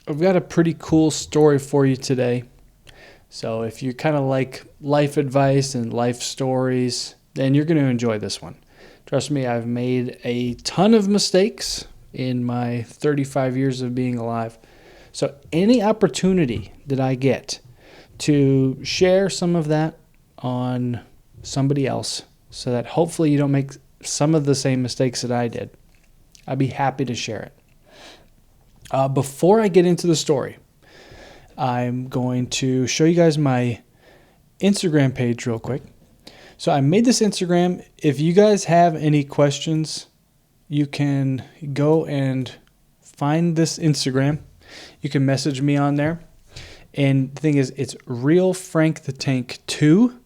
I've got a pretty cool story for you today. So, if you kind of like life advice and life stories, then you're going to enjoy this one. Trust me, I've made a ton of mistakes in my 35 years of being alive. So, any opportunity that I get to share some of that on somebody else so that hopefully you don't make some of the same mistakes that I did, I'd be happy to share it. Before I get into the story, I'm going to show you guys my Instagram page real quick. So I made this Instagram. If you guys have any questions, you can go and find this Instagram. You can message me on there. And the thing is, it's Real Frank the Tank 2,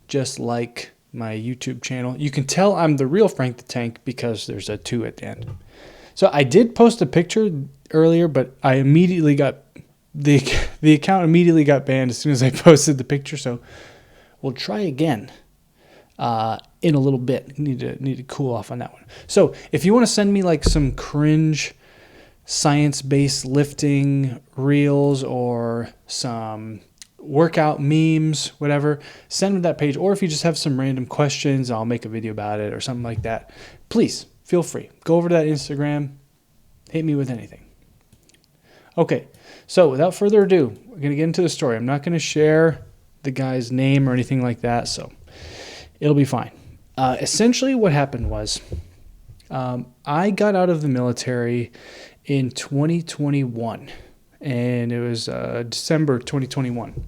just like my YouTube channel. You can tell I'm the Real Frank the Tank because there's a 2 at the end. So I did post a picture earlier, but I immediately got the account immediately got banned as soon as I posted the picture. So we'll try again in a little bit. Need to cool off on that one. So if you want to send me like some cringe science-based lifting reels or some workout memes, whatever, send me that page. Or if you just have some random questions, I'll make a video about it or something like that. Please feel free. Go over to that Instagram. Hit me with anything. Okay, so without further ado, we're going to get into the story. I'm not going to share the guy's name or anything like that, so it'll be fine. Essentially what happened was I got out of the military in 2021, and it was December 2021.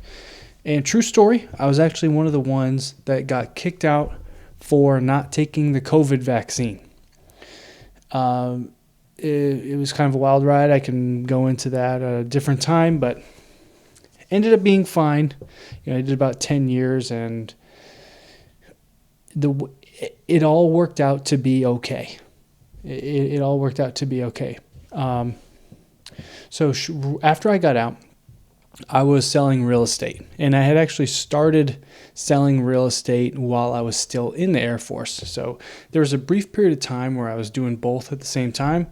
And true story, I was actually one of the ones that got kicked out for not taking the COVID vaccine. It was kind of a wild ride. I can go into that at a different time, but ended up being fine. I did about 10 years, and it all worked out to be okay. It all worked out to be okay. So after I got out, I was selling real estate, and I had actually started selling real estate while I was still in the Air Force. So there was a brief period of time where I was doing both at the same time.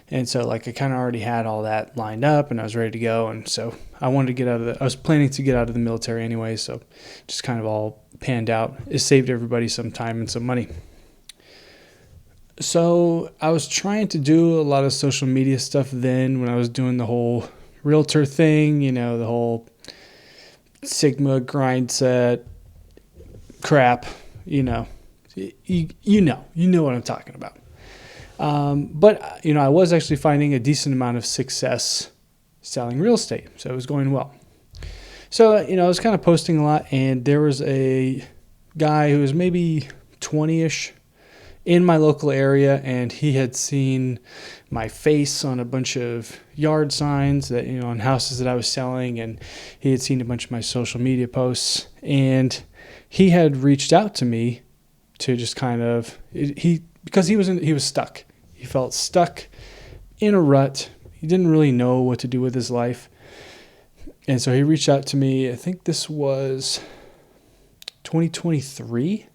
And so I kind of already had all that lined up and I was ready to go. And so I wanted to get out of I was planning to get out of the military anyway. So just kind of all panned out. It saved everybody some time and some money. So I was trying to do a lot of social media stuff then when I was doing the whole realtor thing, the whole Sigma grind set crap, you know what I'm talking about. But I was actually finding a decent amount of success selling real estate. So it was going well. So, I was kind of posting a lot, and there was a guy who was maybe 20-ish in my local area, and he had seen my face on a bunch of yard signs that, on houses that I was selling, and he had seen a bunch of my social media posts, and he had reached out to me to just kind of, because he was stuck. He felt stuck in a rut. He didn't really know what to do with his life. And so he reached out to me. I think this was 2023.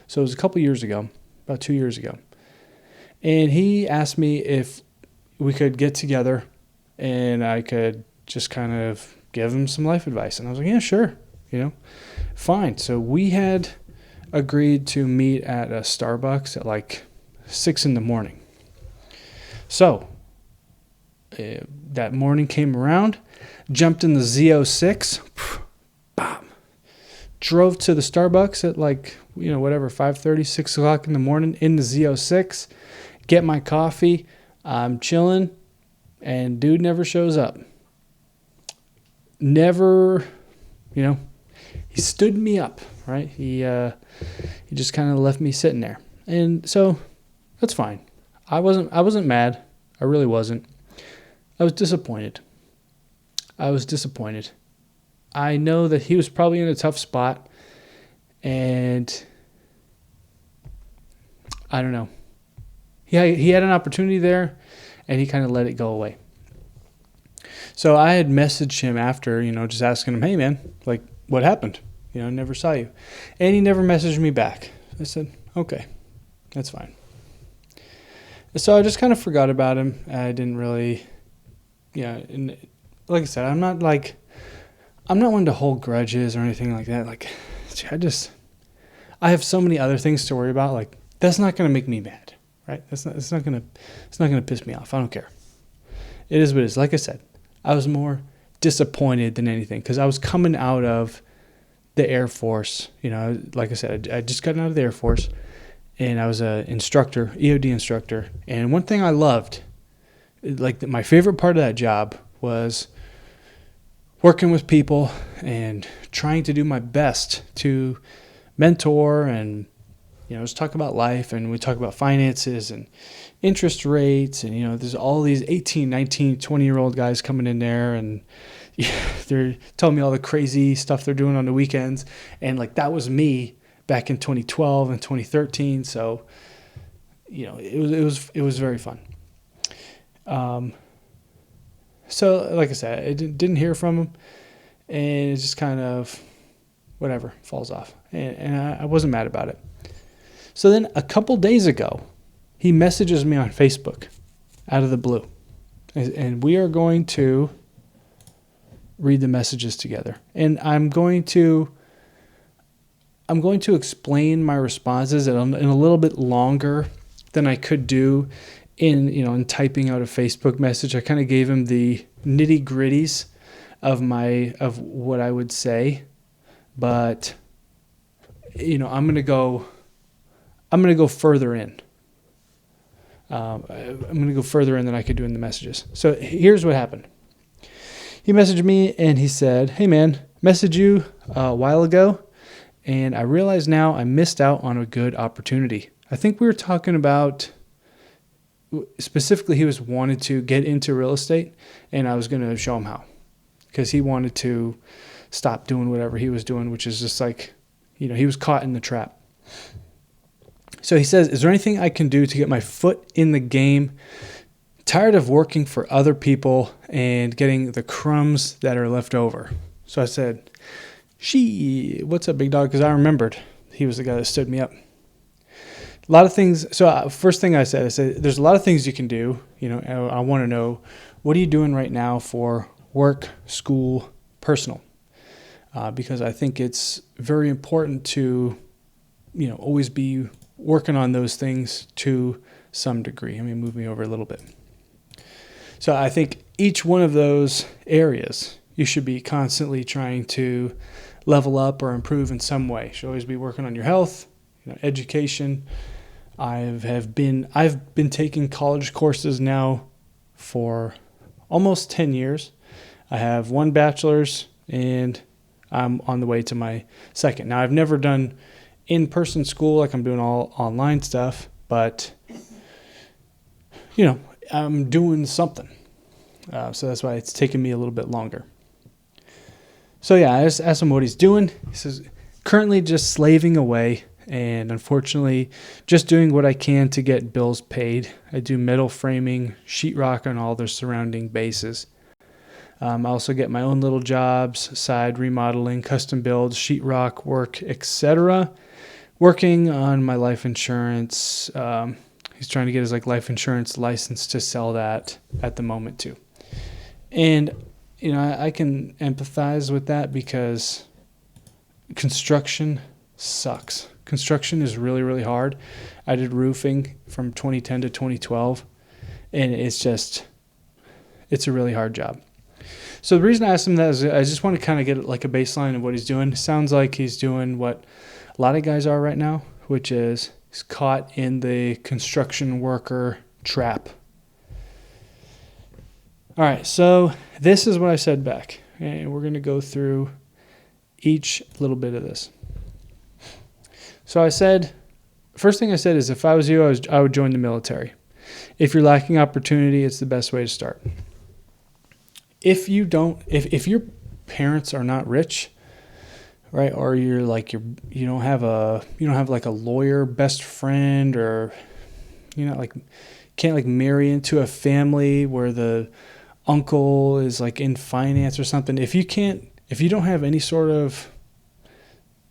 So it was a couple years ago, about 2 years ago. And he asked me if we could get together and I could just kind of give him some life advice. And I was like, yeah, sure. Fine. So we had agreed to meet at a Starbucks at 6 a.m. So that morning came around, jumped in the Z06, bam, drove to the Starbucks at 5:30, 6 o'clock in the morning in the Z06, get my coffee. I'm chilling, and dude never shows up. Never, he stood me up, right? He just kind of left me sitting there. And so that's fine. I wasn't mad. I really wasn't. I was disappointed. I know that he was probably in a tough spot, and I don't know. He had an opportunity there, and he kind of let it go away. So I had messaged him after, just asking him, hey man, what happened? Never saw you. And he never messaged me back. I said, okay, that's fine. So I just kind of forgot about him. I didn't really, like I said, I'm not one to hold grudges or anything like that. Like, I have so many other things to worry about. Like, that's not going to make me mad, right? It's not going to piss me off. I don't care. It is what it is. Like I said, I was more disappointed than anything because I was coming out of the Air Force. You know, like I said, I just gotten out of the Air Force, and I was a instructor, EOD instructor. And one thing I loved, like my favorite part of that job, was working with people and trying to do my best to mentor and, you know, just talk about life, and we talk about finances and interest rates, and, you know, there's all these 18, 19, 20-year-old guys coming in there, and they're telling me all the crazy stuff they're doing on the weekends, and like that was me back in 2012 and 2013. So, you know, it was very fun. So like I said, I didn't hear from him, and it just kind of whatever falls off, and I wasn't mad about it. So then a couple days ago, he messages me on Facebook out of the blue, and we are going to read the messages together. And I'm going to explain my responses in a little bit longer than I could do in typing out a Facebook message. I kind of gave him the nitty-gritties of what I would say, but I'm going to go further in. I'm going to go further in than I could do in the messages. So here's what happened. He messaged me and he said, "Hey man, messaged you a while ago, and I realize now I missed out on a good opportunity. I think we were talking about, specifically he was wanted to get into real estate, and I was going to show him how, because he wanted to stop doing whatever he was doing, which is just like, he was caught in the trap. So he says, is there anything I can do to get my foot in the game? Tired of working for other people and getting the crumbs that are left over." So I said, what's up, big dog? Because I remembered he was the guy that stood me up. A lot of things. So first thing I said, there's a lot of things you can do. I want to know, what are you doing right now for work, school, personal? Because I think it's very important to, always be working on those things to some degree. Let me move me over a little bit. So I think each one of those areas, you should be constantly trying to level up or improve in some way. You should always be working on your health, education. I've been taking college courses now for almost 10 years. I have one bachelor's, and I'm on the way to my second. Now, I've never done in-person school, like I'm doing all online stuff, but I'm doing something. So that's why it's taken me a little bit longer. So yeah, I just asked him what he's doing. He says, currently just slaving away, and unfortunately just doing what I can to get bills paid. I do metal framing, sheetrock on all their surrounding bases. I also get my own little jobs, side remodeling, custom builds, sheetrock work, etc. Working on my life insurance. He's trying to get his life insurance license to sell that at the moment too. And I can empathize with that, because construction sucks. Construction is really, really hard. I did roofing from 2010 to 2012, and it's a really hard job. So the reason I asked him that is I just want to kind of get a baseline of what he's doing. It sounds like he's doing what a lot of guys are right now, which is he's caught in the construction worker trap. All right, so this is what I said back, and we're going to go through each little bit of this. So I said, first thing I said is, if I was you, I would join the military. If you're lacking opportunity, it's the best way to start. If your parents are not rich, right, or you don't have a lawyer best friend, or can't marry into a family where the uncle is in finance or something. If you don't have any sort of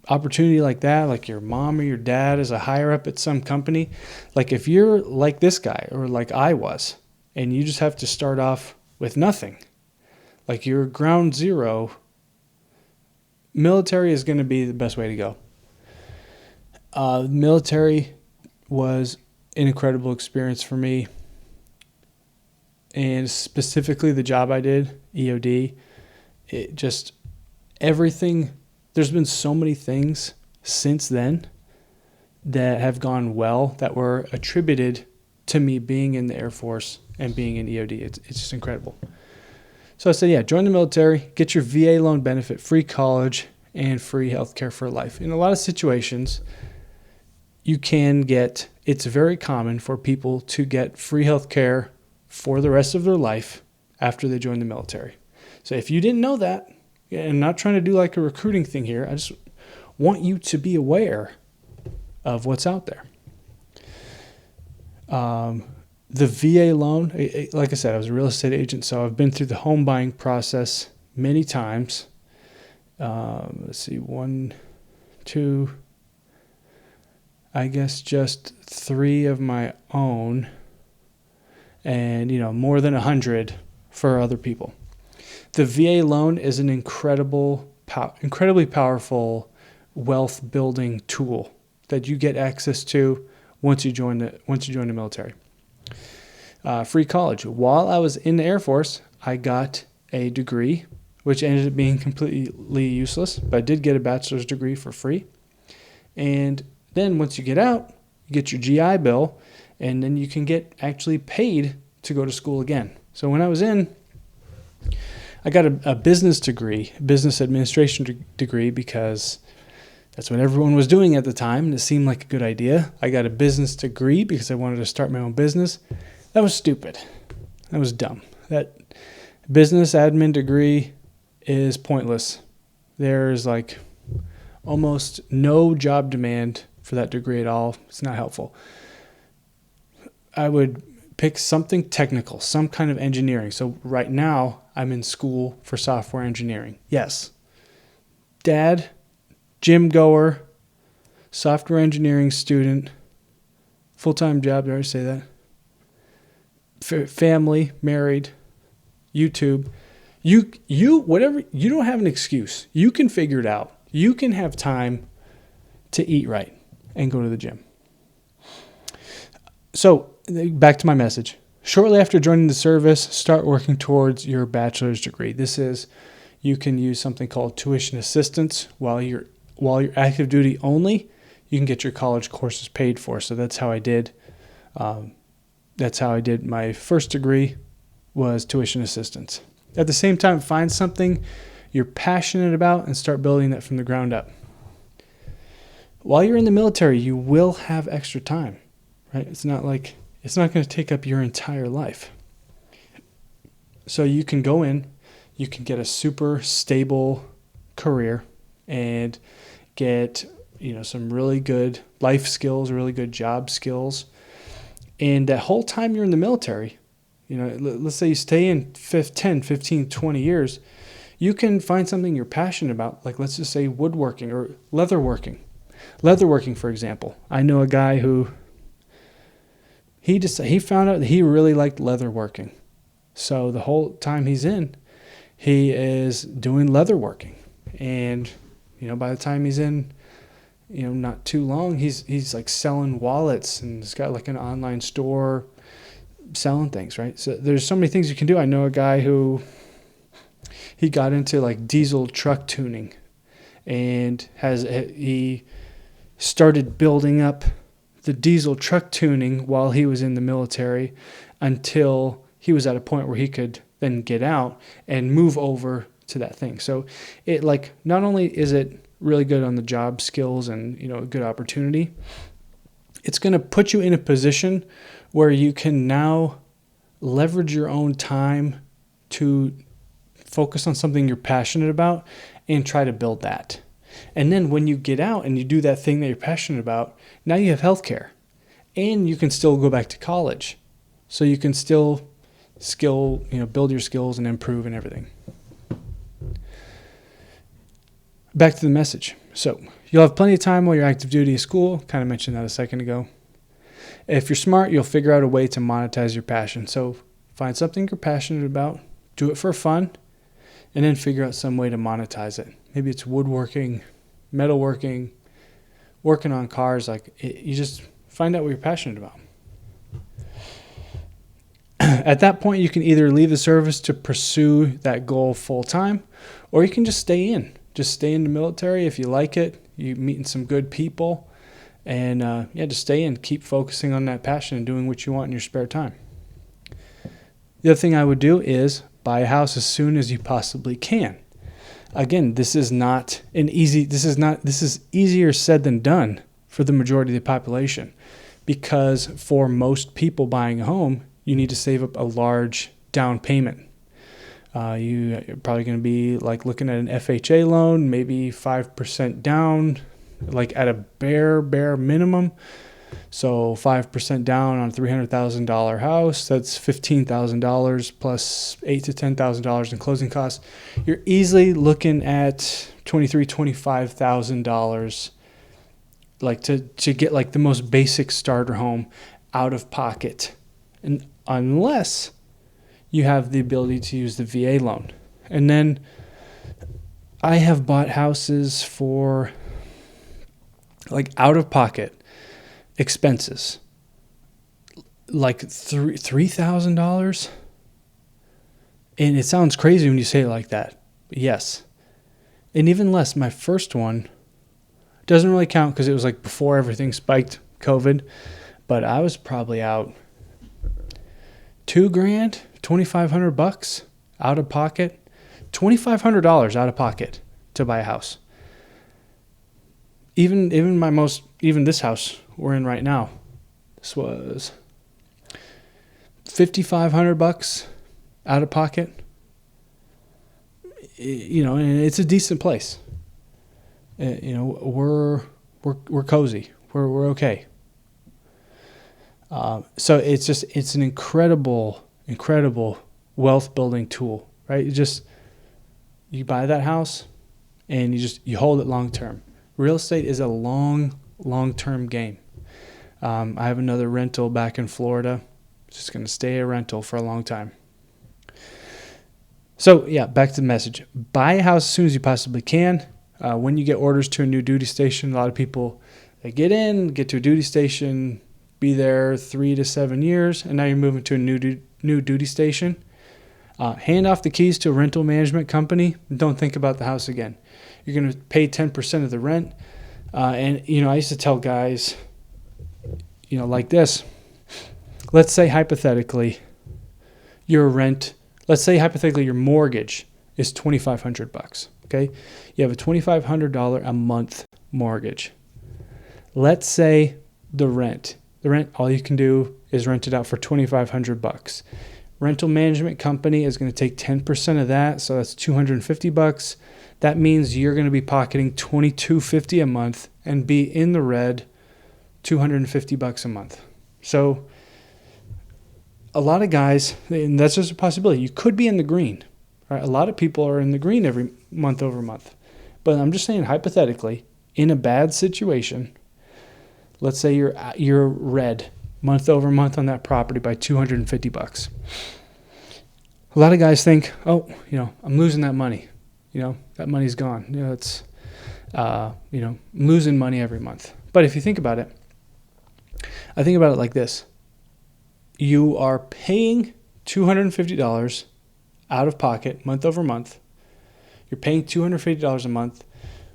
opportunity like that, like your mom or your dad is a higher up at some company, if you're like this guy or like I was, and you just have to start off with nothing, like your ground zero, military is going to be the best way to go. Military was an incredible experience for me. And specifically the job I did, EOD, it just, everything, there's been so many things since then that have gone well that were attributed to me being in the Air Force and being in EOD. It's just incredible. So I said, yeah, join the military, get your VA loan benefit, free college, and free healthcare for life. In a lot of situations, you can get, it's very common for people to get free healthcare for the rest of their life after they join the military. So if you didn't know that, and I'm not trying to do like a recruiting thing here, I just want you to be aware of what's out there. The VA loan, like I said, I was a real estate agent, so I've been through the home buying process many times. Let's see, 1, 2, I guess just 3 of my own, and more than 100 for other people. The VA loan is an incredibly powerful wealth building tool that you get access to once you join the military. Free college. While I was in the Air Force, I got a degree, which ended up being completely useless, but I did get a bachelor's degree for free. And then once you get out, you get your GI Bill, and then you can get actually paid to go to school again. So when I was in, I got a business degree, business administration degree, because that's what everyone was doing at the time, and it seemed like a good idea. I got a business degree because I wanted to start my own business. That was stupid. That was dumb. That business admin degree is pointless. There's like almost no job demand for that degree at all. It's not helpful. I would pick something technical, some kind of engineering. So right now I'm in school for software engineering. Yes. Dad, gym goer, software engineering student, full-time job. Did I already say that? Family, married, YouTube. Whatever, you don't have an excuse. You can figure it out. You can have time to eat right and go to the gym. So back to my message. Shortly after joining the service, start working towards your bachelor's degree. You can use something called tuition assistance while you're active duty only. You can get your college courses paid for. So that's how I did. That's how I did my first degree, was tuition assistance. At the same time, find something you're passionate about and start building that from the ground up. While you're in the military, you will have extra time, right? It's not going to take up your entire life. So you can go in, you can get a super stable career and get, some really good life skills, really good job skills. And that whole time you're in the military, let's say you stay in 10, 15, 20 years, you can find something you're passionate about, like let's just say woodworking or leatherworking. Leatherworking, for example. I know a guy who he found out that he really liked leatherworking. So the whole time he's in, he is doing leatherworking. And, by the time he's in, not too long, he's like selling wallets, and he's got like an online store selling things, right? So there's so many things you can do. I know a guy who he got into like diesel truck tuning, and he started building up the diesel truck tuning while he was in the military until he was at a point where he could then get out and move over to that thing. So it not only is it really good on the job skills and, a good opportunity, it's going to put you in a position where you can now leverage your own time to focus on something you're passionate about and try to build that. And then when you get out and you do that thing that you're passionate about, now you have healthcare, and you can still go back to college. So you can still build your skills and improve and everything. Back to the message. So you'll have plenty of time while you're active duty at school. Kind of mentioned that a second ago. If you're smart, you'll figure out a way to monetize your passion. So find something you're passionate about. Do it for fun. and then figure out some way to monetize it. Maybe it's woodworking, metalworking, working on cars. You just find out what you're passionate about. At that point, you can either leave the service to pursue that goal full time, or you can just stay in. Just stay in the military if you like it. You're meeting some good people, and just stay in. Keep focusing on that passion and doing what you want in your spare time. The other thing I would do is buy a house as soon as you possibly can. Again, this is easier said than done for the majority of the population, because for most people buying a home, you need to save up a large down payment. You're probably going to be looking at an FHA loan, maybe 5% down, at a bare minimum. So 5% down on a $300,000 house, that's $15,000 plus $8,000 to $10,000 in closing costs. You're easily looking at $23,000, $25,000, to get the most basic starter home out of pocket, and unless you have the ability to use the VA loan. And then I have bought houses for out of pocket expenses, $3,000. And it sounds crazy when you say it like that. But yes. And even less, my first one doesn't really count because it was before everything spiked, COVID. But I was probably out $2,000, $2,500 out of pocket, $2,500 out of pocket to buy a house. Even this house we're in right now, this was $5,500 out of pocket. And it's a decent place. We're cozy. We're okay. So it's an incredible wealth building tool, right? You buy that house and you hold it long term. Real estate is a long-term game. I have another rental back in Florida. It's just going to stay a rental for a long time. So yeah, back to the message. Buy a house as soon as you possibly can. When you get orders to a new duty station, a lot of people, they get to a duty station, be there 3 to 7 years, and now you're moving to a new duty station. Hand off the keys to a rental management company. Don't think about the house again. You're going to pay 10% of the rent. And I used to tell guys, like this. Let's say hypothetically your mortgage is $2,500. Okay, you have a $2,500 a month mortgage. Let's say the rent, all you can do is rent it out for $2,500. Rental management company is going to take 10% of that, so that's $250. That means you're going to be pocketing $2,250 a month and be in the red $250 a month. So a lot of guys, and that's just a possibility, you could be in the green. Right? A lot of people are in the green every month over month. But I'm just saying, hypothetically, in a bad situation, let's say you're red month over month on that property by $250. A lot of guys think, I'm losing that money. That money's gone. I'm losing money every month. But if you think about it, I think about it like this. You are paying $250 out of pocket month over month. You're paying $250 a month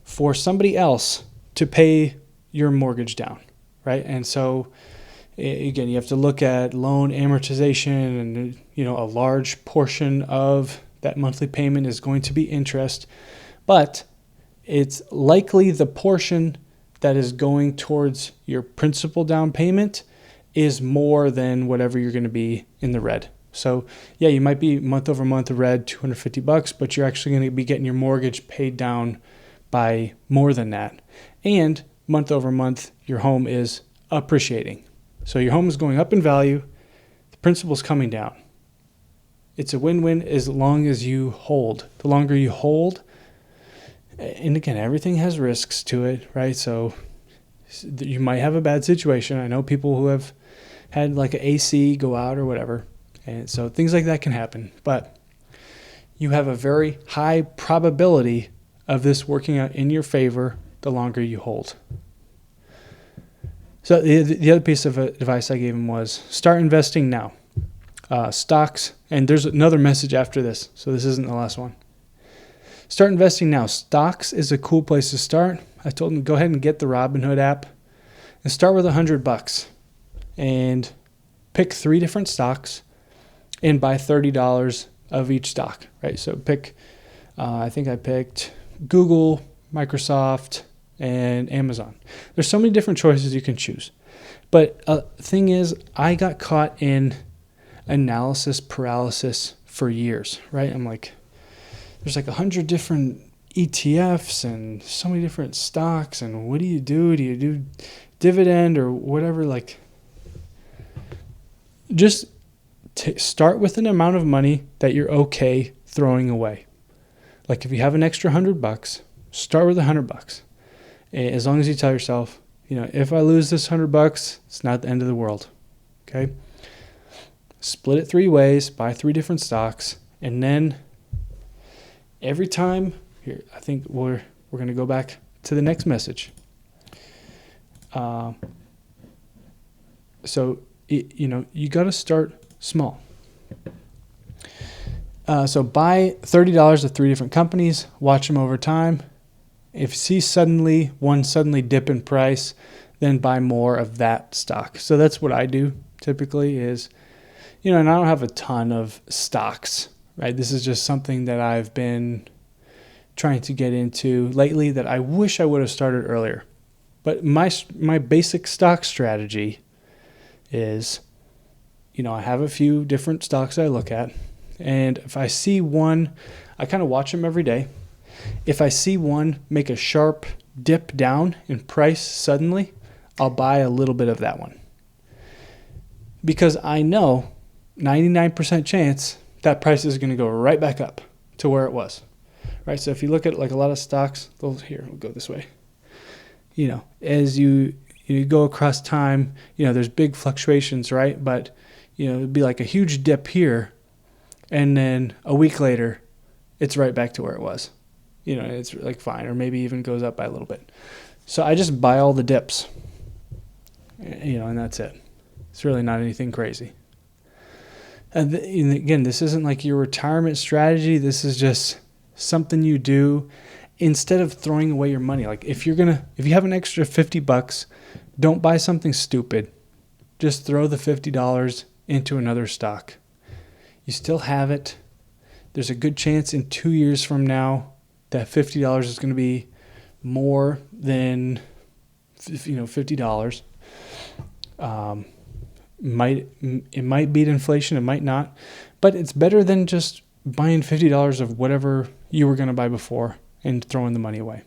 for somebody else to pay your mortgage down, right? And so, again, you have to look at loan amortization, and a large portion of that monthly payment is going to be interest, but it's likely the portion that is going towards your principal down payment is more than whatever you're going to be in the red. So yeah, you might be month over month red $250, but you're actually going to be getting your mortgage paid down by more than that. And month over month, your home is appreciating. So your home is going up in value. The principal is coming down. It's a win-win as long as you hold. The longer you hold, and again, everything has risks to it, right? So you might have a bad situation. I know people who have had an AC go out or whatever. And so things like that can happen. But you have a very high probability of this working out in your favor the longer you hold. So the other piece of advice I gave him was start investing now. Stocks, and there's another message after this, so this isn't the last one. Start investing now. Stocks is a cool place to start. I told him go ahead and get the Robinhood app and start with $100 and pick 3 different stocks and buy $30 of each stock, right? So pick, I think I picked Google, Microsoft, and Amazon. There's so many different choices you can choose. But the thing is, I got caught in analysis paralysis for years, right? I'm like, there's like 100 different ETFs and so many different stocks, and what do you do? Do you do dividend or whatever? Like, just start with an amount of money that you're okay throwing away. Like if you have an extra $100, start with $100. As long as you tell yourself, if I lose this $100, it's not the end of the world. Okay? Split it 3 ways, buy 3 different stocks, and then every time, here, I think we're going to go back to the next message. You got to start small. So buy $30 of 3 different companies, watch them over time. If you see one suddenly dip in price, then buy more of that stock. So that's what I do typically is, and I don't have a ton of stocks, right? This is just something that I've been trying to get into lately that I wish I would have started earlier. But my basic stock strategy is, I have a few different stocks I look at. And if I see one, I kind of watch them every day. If I see one make a sharp dip down in price suddenly, I'll buy a little bit of that one. Because I know 99% chance that price is going to go right back up to where it was. Right? So if you look at like a lot of stocks, we'll go this way. As you go across time, there's big fluctuations, right? But, it'd be like a huge dip here. And then a week later, it's right back to where it was. It's like fine, or maybe even goes up by a little bit. So I just buy all the dips, and that's it. It's really not anything crazy. And again, this isn't like your retirement strategy. This is just something you do instead of throwing away your money. Like if you have an extra $50, don't buy something stupid. Just throw the $50 into another stock. You still have it. There's a good chance in 2 years from now that $50 is going to be more than $50. It might beat inflation, it might not, but it's better than just buying $50 of whatever you were going to buy before and throwing the money away.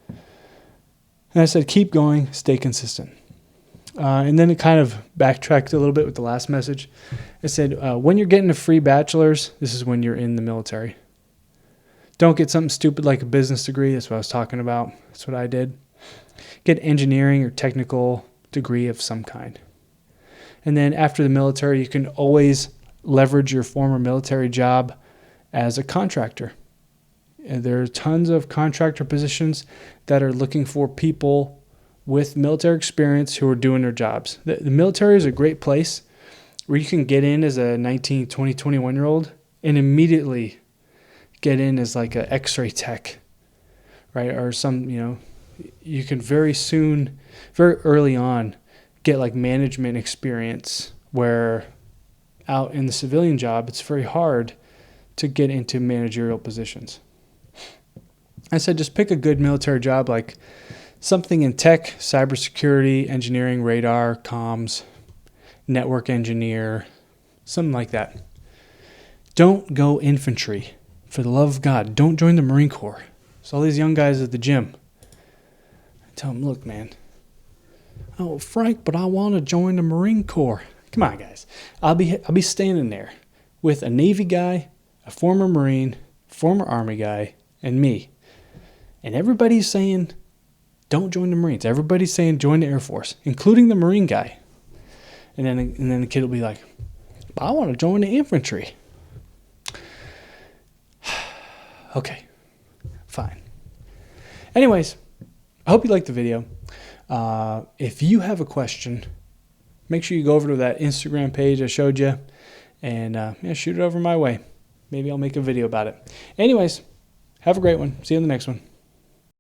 And I said, keep going, stay consistent. And then it kind of backtracked a little bit with the last message. It said, when you're getting a free bachelor's, this is when you're in the military. Don't get something stupid like a business degree. That's what I was talking about. That's what I did. Get engineering or technical degree of some kind. And then after the military, you can always leverage your former military job as a contractor. And there are tons of contractor positions that are looking for people with military experience who are doing their jobs. The military is a great place where you can get in as a 19, 20, 21-year-old and immediately get in as like an X-ray tech, right? Or you can very early on, get like management experience where out in the civilian job, it's very hard to get into managerial positions. I said, just pick a good military job, like something in tech, cybersecurity, engineering, radar, comms, network engineer, something like that. Don't go infantry. For the love of God, don't join the Marine Corps. So all these young guys at the gym, I tell them, look, man, oh, Frank, but I want to join the Marine Corps. Come on, guys. I'll be standing there with a Navy guy, a former Marine, former Army guy, and me. And everybody's saying, don't join the Marines. Everybody's saying, join the Air Force, including the Marine guy. And then the kid will be like, I want to join the infantry. Okay, fine. Anyways, I hope you liked the video. If you have a question, make sure you go over to that Instagram page I showed you and shoot it over my way. Maybe I'll make a video about it. Anyways, have a great one. See you in the next one.